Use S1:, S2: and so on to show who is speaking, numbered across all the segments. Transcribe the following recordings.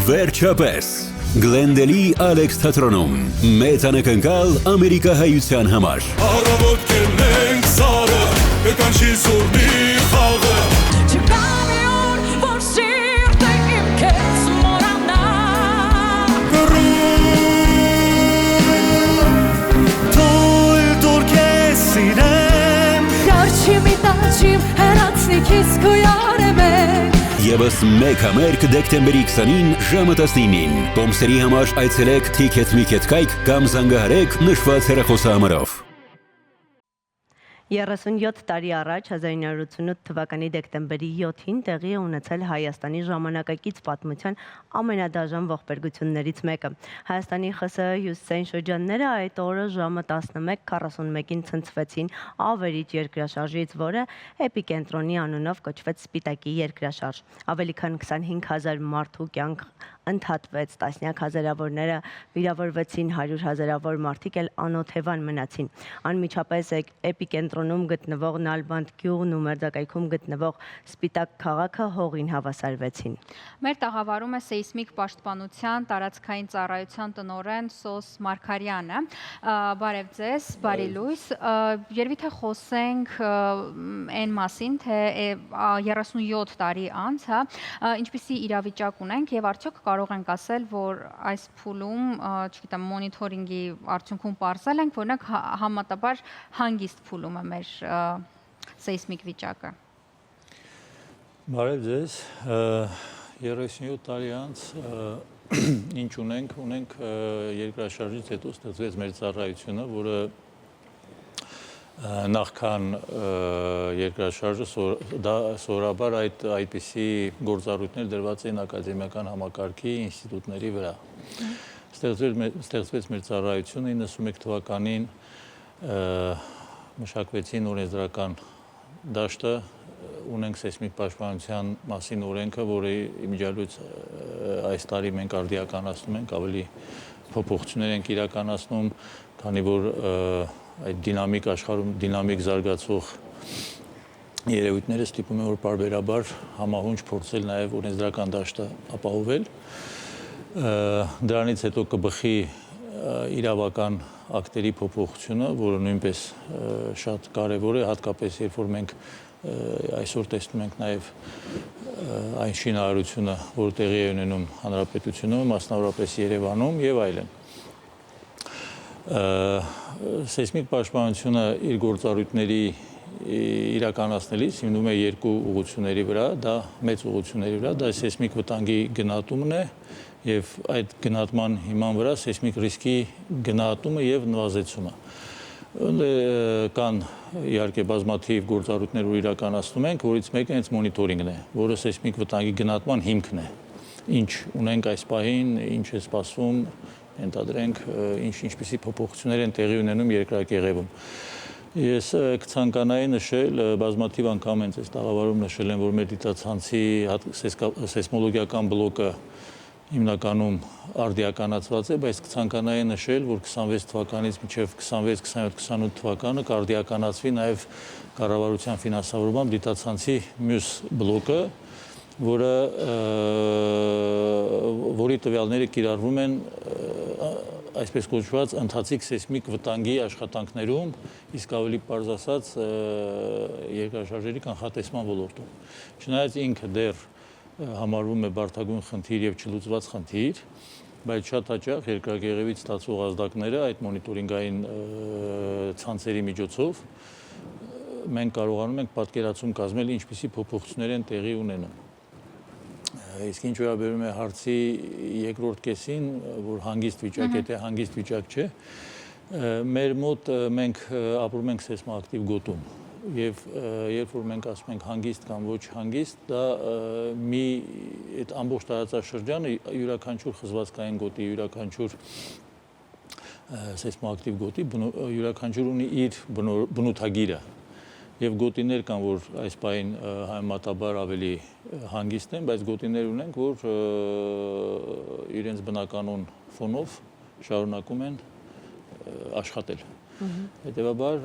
S1: Վերջապես Գլենդելի Ալեքս թատրոնում մեծ անակնկալ ամերիկահայության համար
S2: Առավոտ կենենք սարը կկանչի զուրմի խաղը
S3: Չկան է օր, որ սիրտը իմ քեզ մորանա
S2: Թույլ դուր քեզ սիրեմ
S3: Կարչի մի տաչիմ հեռացնի քեզ կոյարեմ է
S1: Եվս մեկ համերգ դեկտեմբերի 20-ին ժամը 19-ին Տոմսերի համար այցելեք Ticket կայք կամ զանգահարեք նշված հեռախոսահամարով
S4: 37 տարի առաջ 1988 թվականի դեկտեմբերի 7-ին տեղի է ունեցել Հայաստանի ժամանակակից պատմության ամենադաժան ողբերգություններից մեկը։ Հայաստանի ԽՍՀ հյուսիսային շրջանները այդ օրը ժամը 11:41-ին ցնցվեցին ավերիչ երկրաշարժից, որը էպիկենտրոնի անունով կոչվեց Սպիտակի երկրաշարժ։ Ավելի քան 25,000 մարդու կյանք ընդհատվեց, տասնյակ հազարավորները վիրավորվեցին, 100,000-ավոր մարդիկ էլ անօթևան մնացին։ Անմիջապես էպիկենտրոնում գտնվող Նալբանդ գյուղն ու մերձակայքում գտնվող Սպիտակ քաղաքը հողին հավասարվեցին։
S5: Մեր տաղավարում է սեյսմիկ պաշտպանության տարածքային ծառայության տնօրեն Սոս Մարգարյանը։ Բարև ձեզ, բարի լույս։ Երևի թե խոսենք այն մասին, թե 37 տարի անց, ինչպիսի իրավիճակ ունենք եւ արդյոք կարող ենք ասել, որ այս փուլում, չգիտեմ, մոնիթորինգի արդյունքում պարզել ենք, որ համատաբար հանգիստ փուլում է մեր սեյսմիկ վիճակը։
S6: Բարև ձեզ, 37 տարի անց ինչ ունենք երկրաշարժից հետո ստեղծվեց մեր ծառայությունը, որը նախքան երկրաշարժը դա սովորաբար այդպիսի գործառույթներ դրված էին ակադեմիական համակարգի ինստիտուտների վրա։ Ստեղծվեց մեր ծառայությունը 91 թվականին մշակվեցին օրենսդրական դաշտը, ունենք սեյսմիկ պաշտպանության մասին օրենքը, որի իմիջիալույց այս տարի մենք արդիականացնում ենք, ավելի փոփոխություններ ենք իրականացնում, քանի որ այդ դինամիկ աշխարհում դինամիկ զարգացող երևույթները ստիպում են որ պարբերաբար համահունչ փորձել նաև օրենսդրական դաշտը ապահովել։ Դրանից հետո կբխի իրավական ակտերի փոփոխությունը, որը նույնպես շատ կարևոր է, հատկապես երբ որ մենք այսօր տեսնում ենք նաև այն շինարարությունը, որ տեղի է ունենում հանրապետությունում, մասնավորապես Երևանում եւ այլն։ Սեյսմիկ պաշտպանությունը իր գործառույթների իրականացնելիս հիմնում է երկու ուղղությունների վրա, դա մեծ ուղղությունների վրա, դա սեյսմիկ վտանգի գնահատումն է եւ այդ գնահատման հիման վրա սեյսմիկ ռիսկի գնահատումը եւ նվազեցումը։ Կան իհարկե բազմաթիվ գործառույթներ, որ իրականացնում ենք, որից մեկը հենց մոնիթորինգն է, որը սեյսմիկ վտանգի գնահատման հիմքն է։ Ինչ ունենք այս պահին, ինչ է սպասվում, ենթադրենք ինչպիսի փոփոխություններ են տեղի ունենում երկրակեղևում։ Ես կցանկանայի նշել, բազմաթիվ անգամ հենց այս տաղավարում նշել եմ, որ մեր դիտացանցի սեյսմոլոգիական բլոկը հիմնականում արդիականացված է, բայց կցանկանայի նշել, որ 26 թվականից մինչև 26, 27, 28 թվականը կարդիականացվի նաև կառավարության ֆինանսավորմամբ դիտացանցի մյուս բլոկը, որի տվյալները կիրառվում են այսպես կոչված ընթացիկ սեյսմիկ վտանգի աշխատանքներում, իսկ ավելի պարզ ասած երկրաշարժերի կանխատեսման ոլորտում։ Չնայած ինքը դեռ համարվում է բարդագույն խնդիր եւ չլուծված խնդիր, բայց շատ հաճախ երկրակեղևից ստացվող ազդակները այդ մոնիտորինգային ցանցերի միջոցով մենք կարողանում ենք պատկերացում կազմել ինչպիսի փոփոխություններ են տեղի ունենում։ Իսկ ինչ վերաբերում է հարցի երկրորդ կեսին, որ հանգիստ վիճակ է, թե հանգիստ վիճակ չէ, մեր մոտ մենք ապրում ենք սեյսմոակտիվ գոտում եւ երբ որ մենք ասում ենք հանգիստ կամ ոչ հանգիստ, դա մի այդ ամբողջ տարածաշրջանը յուրաքանչյուր խզվածքային գոտի, յուրաքանչյուր սեյսմոակտիվ գոտի յուրաքանչյուր ունի իր բնութագիրը եւ գոտիներ կան, որ այս պահին համեմատաբար ավելի հանգիստ են, բայց գոտիներ ունենք, որ իրենց բնականոն ֆոնով շարունակում են աշխատել։ Հետևաբար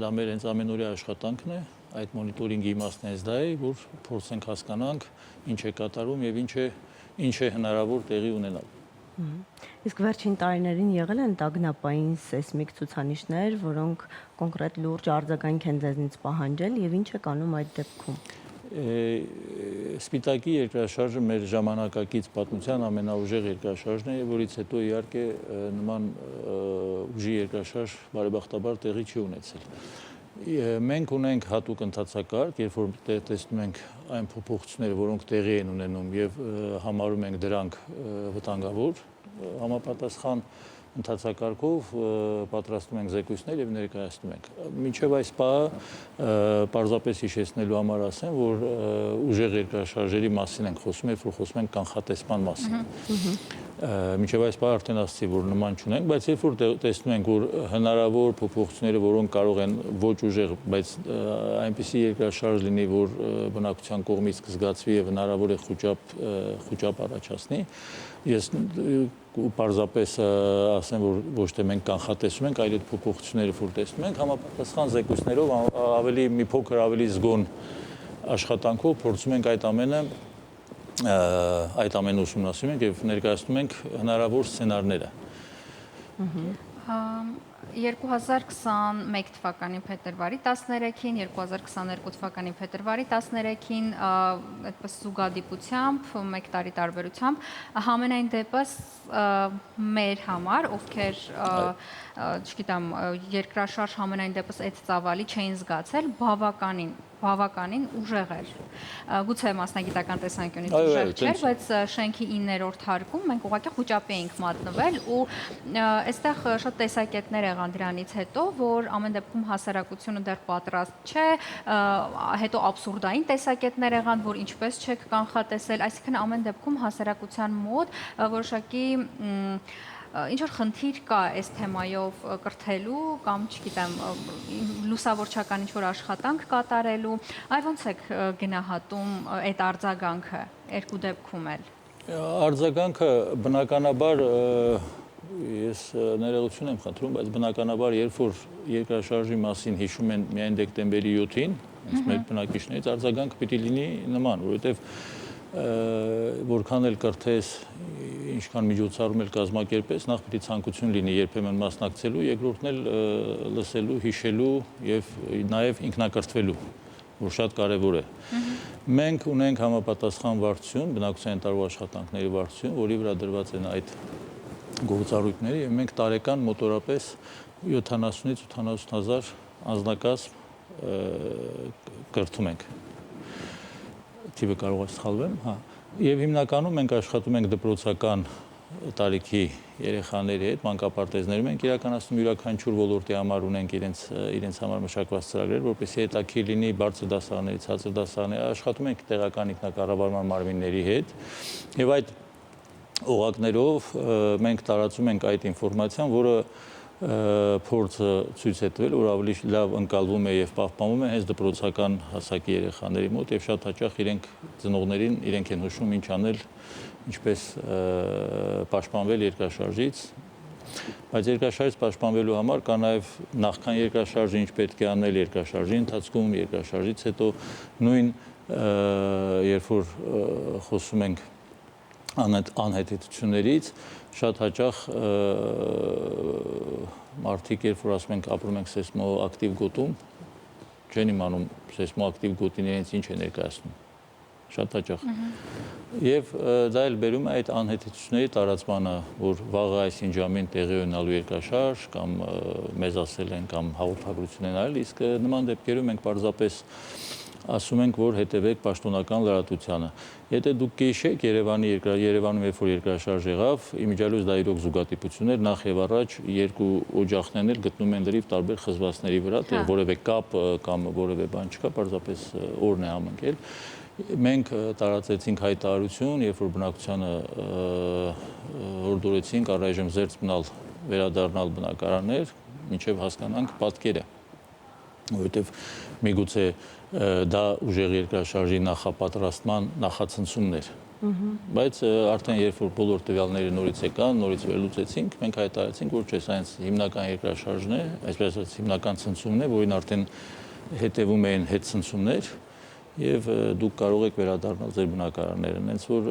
S6: դա մեր հենց ամենօրյա աշխատանքն է, այդ մոնիտորինգի իմաստն հենց դա է, որ փորձենք հասկանանք ինչ է կատարում եւ ինչ է ինչ է հնարավոր տեղի ունենալ։
S4: Իսկ վերջին տարիներին եղել են տագնապային սեյսմիկ ցուցանիշներ, որոնք կոնկրետ լուրջ արձագանք են ձեզնից պահանջել եւ ինչ եք անում այդ դեպքում։
S6: Սպիտակի երկրաշարժը մեր ժամանակակից պատմության ամենաուժեղ երկրաշարժն է, որից հետո իհարկե նման ուժի երկրաշարժ բարեբախտաբար տեղի չի ունեցել։ Մենք ունենք հատուկ ընթացակարգ, երբ որ տեսնում ենք այն փոփոխությունները, որոնք տեղի են ունենում եւ համարում ենք դրանք վտանգավոր, համապատասխան ընթացակարգով պատրաստում ենք զեկույցներ եւ ներկայացնում ենք։ Մինչեւ այս պահը պարզապես հիշեցնելու համար ասեմ, որ ուժեղ երկրաշարժերի մասին ենք խոսում, երբ որ խոսում ենք կանխատեսման մասին։ Մինչև այս պահը արդեն ասացի, որ նման չունենք, բայց երբ որ տեսնում ենք, որ հնարավոր փոփոխությունները, որոնք կարող են ոչ ուժեղ, բայց այնպիսի երկրաշարժ լինի, որ բնակության կողմից կզգացվի եւ հնարավոր է խոճապ առաջացնի, ես պարզապես ասեմ, որ ոչ թե մենք կանխատեսում ենք, այլ այդ փոփոխությունները որ տեսնում ենք, համապատասխան զեկույցներով ավելի մի փոքր ավելի զգոն աշխատանքով փորձում ենք այդ ամենը ուսումնասիրում ենք եւ ներկայացնում ենք հնարավոր սցենարները։
S5: 2021 թվականի փետրվարի 13-ին, 2022 թվականի փետրվարի 13-ին այդպես զուգադիպությամբ, մեկ տարի տարբերությամբ, համենայն դեպս մեր համար, ովքեր, չգիտեմ, երկրաշարժ համենայն դեպս այդ ծավալի չէին զգացել, բավականին ուժեղ էր։ Գուցե մասնագիտական տեսանկյունից ուժեղ չէր, բայց շենքի 9-րդ հարկում մենք ուղղակի խոճապի էինք մատնվել ու այստեղ շատ տեսակետներ եղան դրանից հետո, որ ամեն դեպքում հասարակությունը դեռ պատրաստ չէ, հետո աբսուրդային տեսակետներ եղան, որ ինչպես չեք կանխատեսել, այսինքն ամեն դեպքում հասարակության մոտ որոշակի ինչ-որ խնդիր կա այս թեմայով կրթելու կամ, չգիտեմ, լուսավորչական ինչ-որ աշխատանք կատարելու, այ ոնց եք գնահատում այդ արձագանքը երկու դեպքում էլ։
S6: Արձագանքը բնականաբար ես ներողություն եմ խնդրում, բայց բնականաբար երբ որ երկրաշարժի մասին հիշում են միայն դեկտեմբերի 7-ին, մեր բնակիչներից արձագանքը պիտի լինի նման, որովհետև որքան էլ կրթես, ինչքան միջոցառում էլ կազմակերպես, նախ պիտի ցանկություն լինի երբեմն մասնակցելու, երկրորդն էլ լսելու, հիշելու եւ նաեւ ինքնակրթվելու, որ շատ կարեւոր է։ Մենք ունենք համապատասխան վարչություն, բնակության տարվա աշխատանքների վարչություն, որի վրա դրված են այդ գործառույթները եւ մենք տարեկան մոտորապես 70-ից 80,000 անձնակազմ կրթում ենք։ Թիվը կարող է սխալվեմ, հա։ Եվ հիմնականում մենք աշխատում ենք դպրոցական տարիքի երեխաների հետ, մանկապարտեզներում ենք իրականացնում յուրաքանչյուր ոլորտի համար ունենք իրենց համար մշակված ծրագրեր, որպեսզի հետաքրքիր լինի բարձր դասարանների, ցածր դասարանների, աշխատում ենք տեղական ինքնակառավարման մարմինների հետ եւ այդ օղակներով մենք տարածում ենք այդ ինֆորմացիան, որը փորձը ցույց է տվել, որ ավելի լավ ընկալվում է եւ պահպանվում է հենց դպրոցական հասակի երեխաների մոտ եւ շատ հաճախ իրենք ծնողներին իրենք են հուշում ինչ անել, ինչպես պաշտպանվել երկրաշարժից, բայց երկրաշարժից պաշտպանվելու համար կա նաեւ նախքան երկրաշարժը ինչ պետք է անել երկրաշարժի ընթացքում, երկրաշարժից հետո նույն երբ որ խոսում ենք անհետեցություններից շատ հաճախ մարդիկ երբ որ ասում ենք ապրում ենք սեյսմոակտիվ գոտում չեն իմանում սեյսմոակտիվ գոտին իրենց ինչ է ներկայացնում շատ հաճախ եւ դա էլ բերում է այդ անհետեցությունների տարածմանը որ վաղը այսին ժամին տեղի ունենալու երկրաշարժ կամ մեզ ասել են կամ հաղորդագրություն են արել իսկ նման դեպքերում մենք պարզապես ասում ենք, որ հետևեք պաշտոնական լրատվությանը։ Եթե դուք կհիշեք Երևանում երբ որ երկրաշարժ եղավ, իմիջիալոց դա իրոք զուգադիպություն էր, նախ եւ առաջ երկու օջախներն էլ գտնում են լրիվ տարբեր խզվածների վրա, տեղ որևէ կապ կամ որևէ բան չկա, պարզապես օրն է համընկել։ Մենք տարածեցինք հայտարարություն, երբ որ բնակչությանը հորդորեցինք առայժմ զերծ մնալ վերադառնալ բնակարաններ, մինչև հասկանանք պատկերը, որովհետև միգուցե դա ուժեղ երկրաշարժի նախապատրաստման նախացնցումն էր, բայց արդեն երբ որ բոլոր տվյալները նորից եկան, նորից վերլուծեցինք, մենք հայտարարեցինք, որ չէ, սա հիմնական երկրաշարժն է, այսպես ասած հիմնական ցնցումն է, որին արդեն հետևում էին հետցնցումներ եւ դուք կարող եք վերադառնալ ձեր բնակարաններն, հենց որ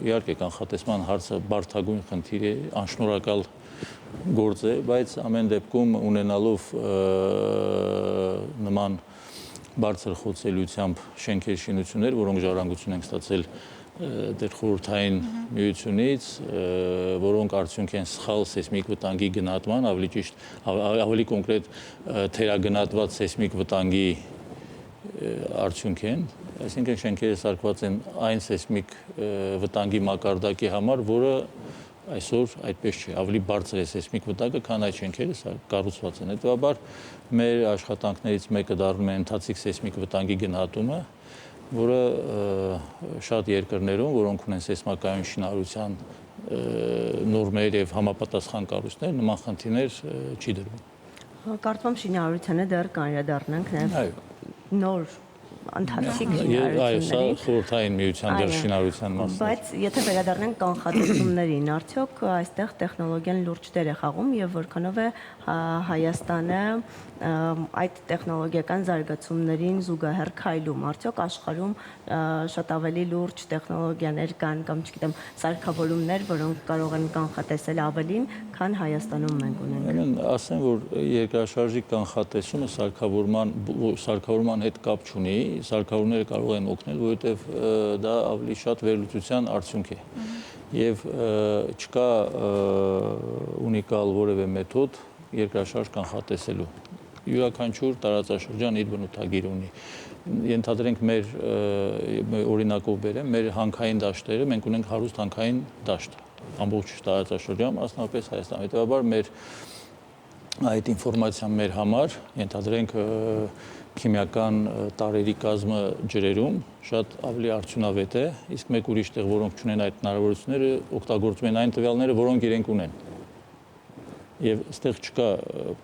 S6: իհարկե կանխատեսման հարցը բարդագույն խնդիր է, անշնորհակալ գործ է, բայց ամեն դեպքում ունենալով նման բարձր խոցելիությամբ շենքեր շինություններ, որոնք ժառանգություն են ստացել դեր խորհրդային միությունից, որոնք արդյունք են սխալ սեյսմիկ վտանգի գնահատման, ավելի կոնկրետ թերագնահատված սեյսմիկ վտանգի արդյունք են, այսինքն շենքերը սարքված են այն սեյսմիկ վտանգի մակարդակի համար, որը այսօր այդպես չէ, ավելի բարձր է սեյսմիկ վտանգը, քան այդ շենքերը կառուցված են։ Հետևաբար մեր աշխատանքներից մեկը դառնում է ընթացիկ սեյսմիկ վտանգի գնահատումը, որը շատ երկրներում, որոնք ունեն սեյսմակայուն շինարարության նորմեր եւ համապատասխան կառույցներ, նման խնդիրներ չի դրվում։
S4: Կարծում եմ շինարարությանը դեռ կանրադառնանք նաեւ նոր ընթացիկ
S6: Այո, սա խորհրդային միության դեր շինարարության մասն է։
S4: Բայց եթե վերադառնանք կանխատեսումներին, արդյոք այստեղ տեխնոլոգիան լուրջ դեր է խաղում եւ որքանով է Հայաստանը այդ տեխնոլոգիական զարգացումներին զուգահեռ քայլում, արդյոք աշխարհում շատ ավելի լուրջ տեխնոլոգիաներ կան կամ չգիտեմ, սարքավորումներ, որոնք կարող են կանխատեսել ավելին, քան Հայաստանում մենք ունենք։
S6: Ասեմ, որ երկրաշարժի կանխատեսումը սարքավորման հետ կապ չունի, սարքավորումները կարող են օգնել, որովհետև դա ավելի շատ վերլուծության արդյունք է։ Եվ չկա ունիկալ որևէ մեթոդ երկրաշարժ կանխատեսելու։ Յուրաքանչյուր տարածաշրջան իր բնութագիր ունի։ Ենթադրենք մեր օրինակով բերեմ, մեր հանքային դաշտերը, մենք ունենք հարուստ հանքային դաշտ, ամբողջ տարածաշրջանում, մասնավորապես Հայաստանում։ Հետևաբար մեր այդ ինֆորմացիան մեր համար, ենթադրենք քիմիական տարերի կազմը ջրերում շատ ավելի արդյունավետ է, իսկ մեկ ուրիշ տեղ, որոնք չունեն այդ հնարավորությունները, օգտագործում են այն տվյալները, որոնք իրենք ունեն։ Եվ այստեղ չկա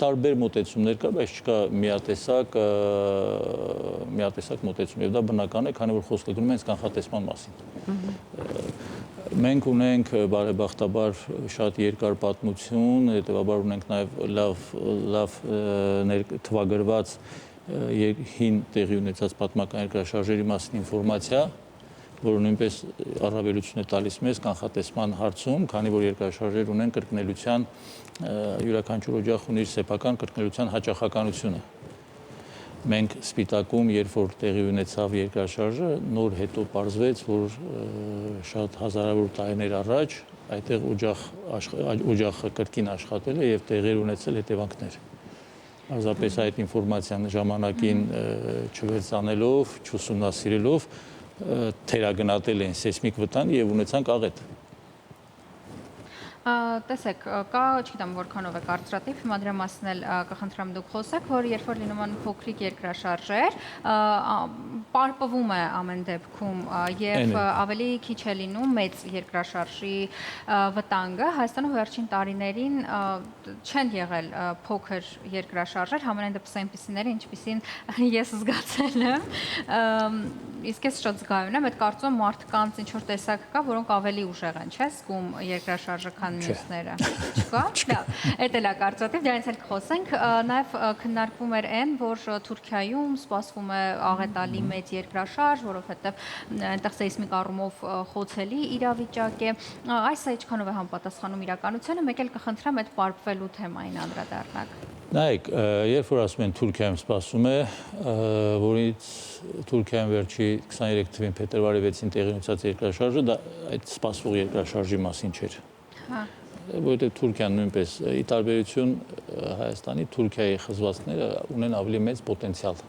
S6: տարբեր մոտեցումներ կա, բայց չկա միատեսակ մոտեցում, եւ դա բնական է, քանի որ խոսքը գնում է հենց կանխատեսման մասին։ Մենք ունենք բարեբախտաբար շատ երկար պատմություն, հետեւաբար ունենք նաեւ լավ թվագրված հին տեղի ունեցած պատմական երկրաշարժերի մասին ինֆորմացիա, որը նույնպես առավելություն է տալիս մեզ կանխատեսման հարցում, քանի որ երկրաշարժեր ունեն կրկնելիության յուրաքանչյուր օջախ ունի իր սեփական կրկնելիության հաճախականությունը։ Մենք Սպիտակում, երբ որ տեղի ունեցավ երկրաշարժը, նոր հետո պարզվեց, որ շատ հազարավոր տարիներ առաջ այդտեղ օջախը կրկին աշխատել է եւ տեղեր ունեցել հետևանքներ։ Պարզապես այդ ինֆորմացիան ժամանակին չվերցանելով, չուսումնասիրելով թերագնահատել են սեյսմիկ վտանգ եւ ունեցանք աղետ։
S5: Տեսեք, կա, չգիտեմ որքանով է կարծրատիպ, հիմա դրա մասին էլ կխնդրեմ դուք խոսեք, որ երբ որ լինում են փոքրիկ երկրաշարժեր, պարպվում է ամեն դեպքում եւ ավելի քիչ է լինում մեծ երկրաշարժի վտանգը։ Հայաստանում վերջին տարիներին չեն եղել փոքր երկրաշարժեր, համենայն դեպս այնպիսիները, ինչպիսին ես զգացել եմ։ Իսկ ես շատ զգայուն եմ, այդ կարծում եմ մարդկանց ինչ որ տեսակ կա, որոնք ավելի ուժեղ են, չէ՞, զգում երկրաշարժը, քան մյուսները։ Չկա։ Լավ, էդ էլ է կարծրատիպ, դրանից էլ կխոսենք։ Նաև քննարկվում էր այն, որ Թուրքիայում սպասվում է աղետալի մեծ երկրաշարժ, որովհետև այնտեղ սեյսմիկ առումով խոցելի իրավիճակ է։ Այս ինչքանով է համապատասխանում իրականությանը, մեկ էլ կխնդրեմ այդ պարփվելու թեմային անդրադառնալ։
S6: Նայեք, երբ որ ասում են Թուրքիայում սպասում է, որից Թուրքիայում վերջի 23 թվին փետրվարի 6-ին տեղի ունեցած երկրաշարժը, դա այդ սպասվող երկրաշարժի մասին չէր։ Որովհետև Թուրքիան նույնպես ի տարբերություն Հայաստանի, Թուրքիայի խզվածքները ունեն ավելի մեծ պոտենցիալ,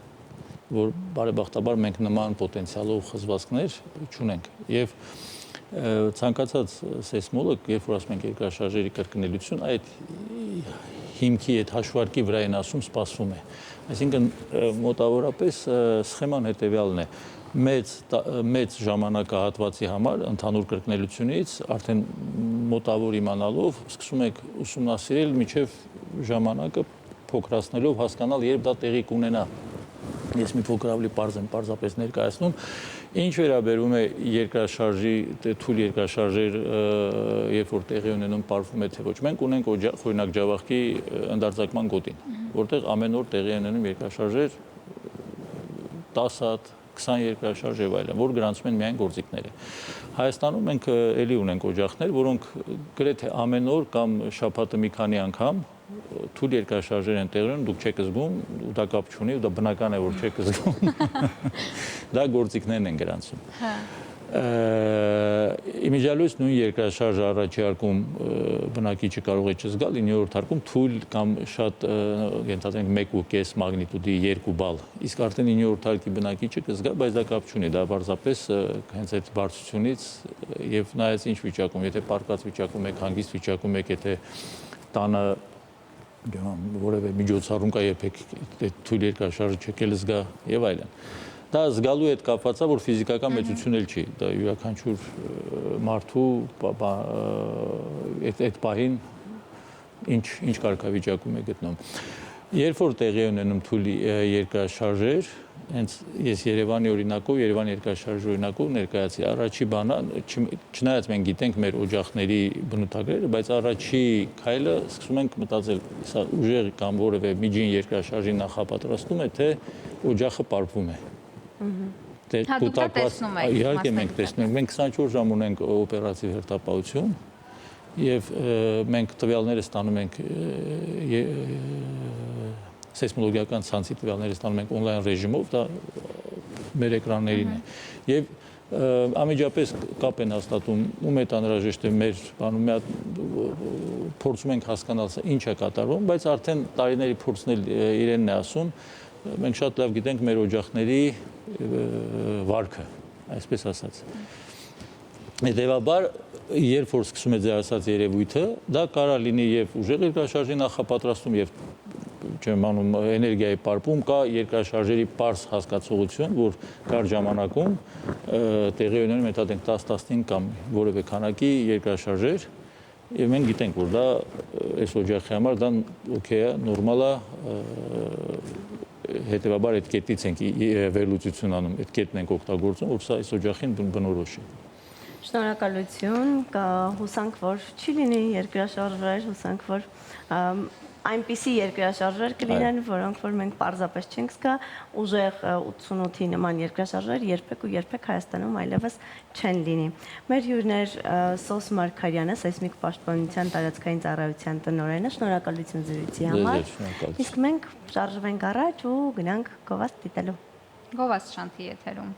S6: որ բարեբախտաբար մենք նման պոտենցիալով խզվածքներ չունենք։ Եվ ցանկացած սեյսմոլոգ, երբ որ ասում ենք երկրաշարժերի կրկնելիություն, այդ հիմքի այդ հաշվարկի վրա են ասում սպասվում է։ Այսինքն մոտավորապես սխեման հետևյալն է. մեծ ժամանակահատվածի համար ընդհանուր կրկնելիությունից արդեն մոտավոր իմանալով սկսում եք ուսումնասիրել միջև ժամանակը փոքրացնելով հասկանալ, երբ դա տեղի կունենա։ Ես մի փոքր ավելի պարզ եմ պարզապես ներկայացնում, ինչ վերաբերում է երկրաշարժի, թույլ երկրաշարժեր, երբ որ տեղի ունենում, պարվում է թե ոչ։ Մենք ունենք օրինակ Ջավախքի ընդարձակման գոտին, որտեղ ամեն օր տեղի ունենում երկրաշարժեր 10 հատ, 20 երկրաշարժ եւ այլն, որ գրանցում են միայն գործիքները։ Հայաստանում մենք էլի ունենք օջախներ, որոնք գրեթե ամեն օր կամ շաբաթը մի քանի անգամ թույլ երկրաշարժեր են տեղի ունենում, դուք չեք զգում, ու դա կապ չունի, ու դա բնական է, որ չեք զգում։ Դա գործիքներն են գրանցում։ Իմիջիալույս նույն երկրաշարժը առաջարկում բնակիչը կարող է չզգալ, 9-րդ հարկում թույլ կամ շատ ենթադրենք 1.5 մագնիտուդի 2 բալ, իսկ արդեն 9-րդ հարկի բնակիչը կզգա, բայց դա կապ չունի, դա պարզապես հենց այդ բարձրությունից եւ նայած ինչ վիճակում, եթե պարկած վիճակում եք, հանգիստ վիճակում եք, եթե տանը որևէ միջոցառում կա, երբեք թույլ երկրաշարժը չեք էլ զգա եւ այլն։ Դա զգալու հետ կապված է, որ ֆիզիկական մեծություն էլ չի, դա յուրաքանչյուր մարդու այդ պահին ինչ կարգավիճակում է գտնում։ Երբ որ տեղի ունենում թույլ երկրաշարժեր, հենց ես Երևանի օրինակով, Երևանի երկրաշարժի օրինակով ներկայացի, առաջի բանը, չնայած մենք գիտենք մեր օջախների բնութագրերը, բայց առաջի քայլը սկսում ենք մտածել, սա ուժեղ կամ որևէ միջին երկրաշարժի նախապատրաստում է, թե օջախը պարփվում է։
S5: Դուք դա տեսնում եք։
S6: Իհարկե մենք տեսնում ենք, մենք 24 ժամ ունենք օպերատիվ հերթապահություն եւ մենք տվյալները ստանում ենք սեյսմոլոգիական ցանցի տվյալները ստանում ենք on-line ռեժիմով, դա մեր էկրաններին է։ Եվ անմիջապես կապ են հաստատում, ում է անհրաժեշտ է մեր բանում, մի հատ փորձում ենք հասկանալ սա ինչ է կատարվում, բայց արդեն տարիների փորձն էլ իրենն է ասում, մենք շատ լավ գիտենք մեր օջախների վարքը, այսպես ասած։ Հետևաբար, երբ որ սկսում է ձեր ասած երևույթը, դա կարող է լինի եւ ուժեղ երկրաշարժի նախապատրաստում եւ չեմ անում էներգիայի պարփում, կա երկրաշարժերի պարզ հասկացողություն, որ կար ժամանակում տեղի ունենում ենթադրենք 10-15 կամ որևէ քանակի երկրաշարժեր եւ մենք գիտենք, որ դա այս օջախի համար դա օքեյ է, նորմալ է, հետևաբար այդ կետից ենք վերլուծություն անում, այդ կետն ենք օգտագործում, որ սա այս օջախին բնորոշ է։
S4: Շնորհակալություն, հուսանք, որ չի լինի երկրաշարժեր, հուսանք, որ այնպիսի երկրաշարժեր կլինեն, որոնք որ մենք պարզապես չենք զգա, ուժեղ 88-ի նման երկրաշարժեր երբեք ու երբեք Հայաստանում այլևս չեն լինի։ Մեր հյուրներ Սոս Մարգարյանը, սեյսմիկ պաշտպանության տարածքային ծառայության տնօրենը, շնորհակալություն զրույցի համար։ Իսկ մենք շարժվենք առաջ ու գնանք գովազդ դիտելու։
S5: Գովազդ շանթի եթերում։